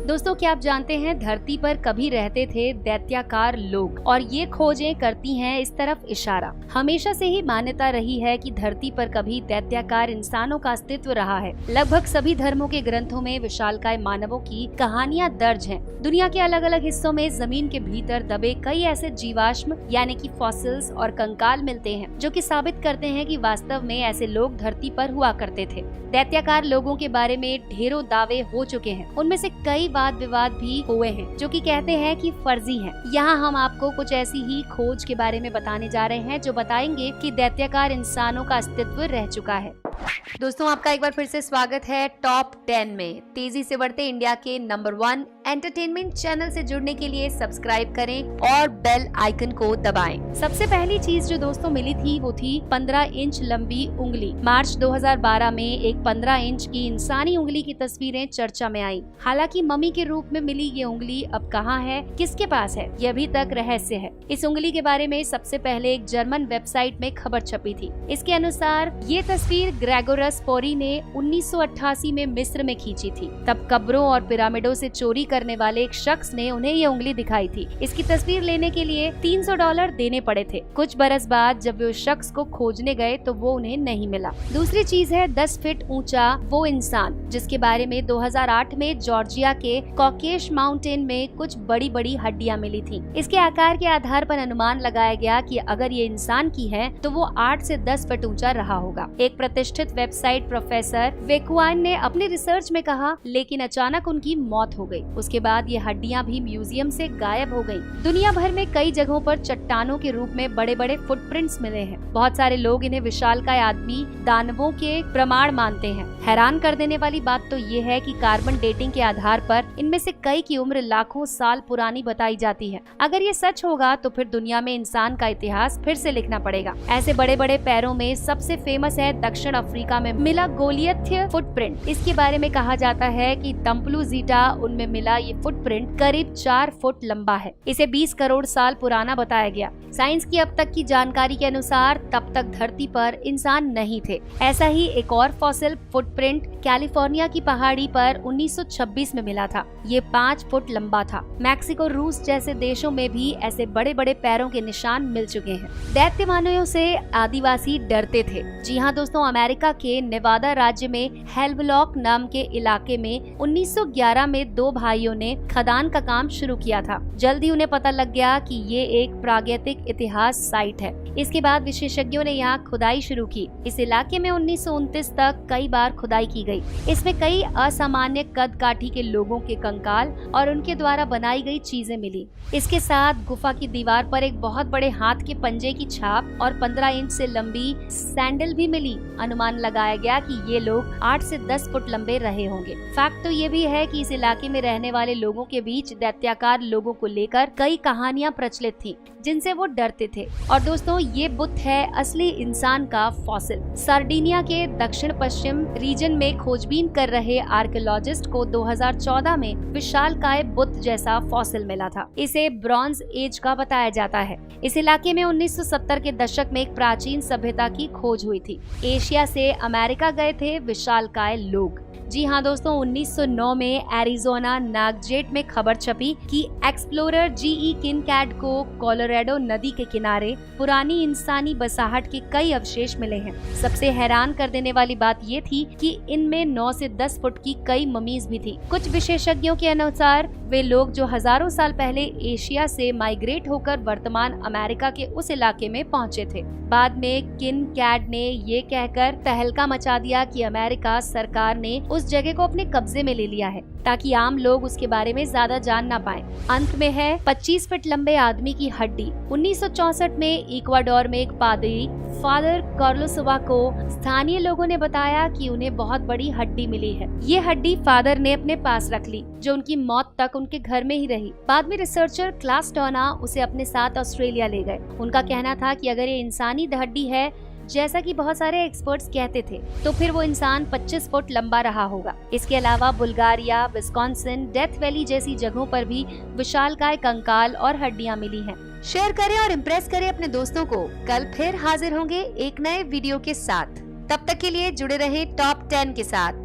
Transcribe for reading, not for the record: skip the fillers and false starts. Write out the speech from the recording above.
दोस्तों, क्या आप जानते हैं धरती पर कभी रहते थे दैत्याकार लोग, और ये खोजें करती हैं इस तरफ इशारा। हमेशा से ही मान्यता रही है कि धरती पर कभी दैत्याकार इंसानों का अस्तित्व रहा है। लगभग सभी धर्मों के ग्रंथों में विशालकाय मानवों की कहानियां दर्ज हैं। दुनिया के अलग अलग हिस्सों में जमीन के भीतर दबे कई ऐसे जीवाश्म यानी कि फॉसिल्स और कंकाल मिलते हैं जो कि साबित करते हैं कि वास्तव में ऐसे लोग धरती पर हुआ करते थे। दैत्याकार लोगों के बारे में ढेरों दावे हो चुके हैं। उनमें से कई वाद विवाद भी हुए हैं जो कि कहते हैं कि फर्जी हैं। यहाँ हम आपको कुछ ऐसी ही खोज के बारे में बताने जा रहे हैं जो बताएंगे कि दैत्याकार इंसानों का अस्तित्व रह चुका है। दोस्तों, आपका एक बार फिर से स्वागत है टॉप 10 में। तेजी से बढ़ते इंडिया के नंबर 1 एंटरटेनमेंट चैनल से जुड़ने के लिए सब्सक्राइब करें और बेल आइकन को दबाएं। सबसे पहली चीज जो दोस्तों मिली थी वो थी 15 इंच लंबी उंगली। मार्च 2012 में एक 15 इंच की इंसानी उंगली की तस्वीरें चर्चा में आई। हालांकि मम्मी के रूप में मिली ये उंगली अब कहाँ है, किसके पास है, ये अभी तक रहस्य है। इस उंगली के बारे में सबसे पहले एक जर्मन वेबसाइट में खबर छपी थी। इसके अनुसार ये तस्वीर ग्रेगोरस पोरी ने 1988 में मिस्र में खींची थी। तब कब्रों और पिरामिडों से चोरी करने वाले एक शख्स ने उन्हें ये उंगली दिखाई थी। इसकी तस्वीर लेने के लिए $300 देने पड़े थे। कुछ बरस बाद जब वे उस शख्स को खोजने गए तो वो उन्हें नहीं मिला। दूसरी चीज है 10 फीट ऊंचा वो इंसान, जिसके बारे में 2008 में जॉर्जिया के कॉकेश माउंटेन में कुछ बड़ी बड़ी हड्डियां मिली थी। इसके आकार के आधार पर अनुमान लगाया गया कि अगर ये इंसान की है तो वो 8 से 10 फीट ऊंचा रहा होगा। एक प्रतिष्ठित वेबसाइट प्रोफेसर वेकुआन ने अपनी रिसर्च में कहा, लेकिन अचानक उनकी मौत हो गई। उसके बाद ये हड्डियां भी म्यूजियम से गायब हो गयी। दुनिया भर में कई जगहों पर चट्टानों के रूप में बड़े बड़े फुटप्रिंट्स मिले हैं। बहुत सारे लोग इन्हें विशालकाय आदमी दानवों के प्रमाण मानते हैं। हैरान कर देने वाली बात तो ये है कि कार्बन डेटिंग के आधार पर इनमें से कई की उम्र लाखों साल पुरानी बताई जाती है। अगर ये सच होगा तो फिर दुनिया में इंसान का इतिहास फिर से लिखना पड़ेगा। ऐसे बड़े बड़े पैरों में सबसे फेमस है दक्षिण अफ्रीका में मिला गोलियथ फुटप्रिंट। इसके बारे में कहा जाता है कि तम्पलू जीटा उनमें मिला ये फुटप्रिंट करीब 4 फुट लंबा है। इसे 20 करोड़ साल पुराना बताया गया। साइंस की अब तक की जानकारी के अनुसार तब तक धरती पर इंसान नहीं थे। ऐसा ही एक और फॉसिल फुटप्रिंट कैलिफोर्निया की पहाड़ी पर 1926 में मिला था। ये 5 फुट लंबा था। मैक्सिको, रूस जैसे देशों में भी ऐसे बड़े बड़े पैरों के निशान मिल चुके हैं। दैत्य मानवों से आदिवासी डरते थे। जी हाँ दोस्तों, अमेरिका के नेवादा राज्य में हेल्वलॉक नाम के इलाके में 1911 में 2 भाइयों ने खदान का काम शुरू किया था। जल्दी उन्हें पता लग गया कि ये एक प्रागैतिक इतिहास साइट है। इसके बाद विशेषज्ञों ने यहाँ खुदाई शुरू की। इस इलाके में 1929 तक कई बार खुदाई की गई। इसमें कई असामान्य कद काठी के लोगों के कंकाल और उनके द्वारा बनाई गई चीजें मिली। इसके साथ गुफा की दीवार पर एक बहुत बड़े हाथ के पंजे की छाप और 15 इंच से लंबी सैंडल भी मिली। अनुमान लगाया गया कि ये लोग 8 से 10 फुट लंबे रहे होंगे। फैक्ट तो ये भी है कि इस इलाके में रहने वाले लोगों के बीच दैत्याकार लोगों को लेकर कई कहानियां प्रचलित थी जिनसे वो डरते थे। और दोस्तों, ये बुत है असली इंसान का फॉसिल। सार्डिनिया के दक्षिण पश्चिम रीजन में खोजबीन कर रहे आर्कियोलॉजिस्ट को 2014 में विशालकाय बुत जैसा फॉसिल मिला था। इसे ब्रॉन्ज एज का बताया जाता है। इस इलाके में 1970 के दशक में एक प्राचीन सभ्यता की खोज हुई थी। एशिया से अमेरिका गए थे विशालकाय लोग। जी हाँ दोस्तों, 1909 में एरिजोना नागजेट में खबर छपी कि एक्सप्लोरर जीई किनकैड को कोलोराडो नदी के किनारे पुरानी इंसानी बसाहट के कई अवशेष मिले हैं। सबसे हैरान कर देने वाली बात ये थी कि इनमें 9 से 10 फुट की कई ममीज भी थी। कुछ विशेषज्ञों के अनुसार वे लोग जो हजारों साल पहले एशिया से माइग्रेट होकर वर्तमान अमेरिका के उस इलाके में पहुँचे थे। बाद में किनकैड ने ये कहकर तहलका मचा दिया कि अमेरिका सरकार ने उस जगह को अपने कब्जे में ले लिया है ताकि आम लोग उसके बारे में ज्यादा जान ना पाएं। अंत में है 25 फीट लंबे आदमी की हड्डी। 1964 में इक्वाडोर में एक पादरी फादर कार्लोसोवा को स्थानीय लोगों ने बताया कि उन्हें बहुत बड़ी हड्डी मिली है। ये हड्डी फादर ने अपने पास रख ली, जो उनकी मौत तक उनके घर में ही रही। बाद में रिसर्चर क्लास टोना उसे अपने साथ ऑस्ट्रेलिया ले गए। उनका कहना था कि अगर ये इंसानी हड्डी है जैसा कि बहुत सारे एक्सपर्ट्स कहते थे, तो फिर वो इंसान 25 फुट लंबा रहा होगा। इसके अलावा बुल्गारिया, विस्कॉन्सिन, डेथ वैली जैसी जगहों पर भी विशालकाय कंकाल और हड्डियां मिली हैं। शेयर करें और इम्प्रेस करें अपने दोस्तों को। कल फिर हाजिर होंगे एक नए वीडियो के साथ। तब तक के लिए जुड़े रहे टॉप 10 के साथ।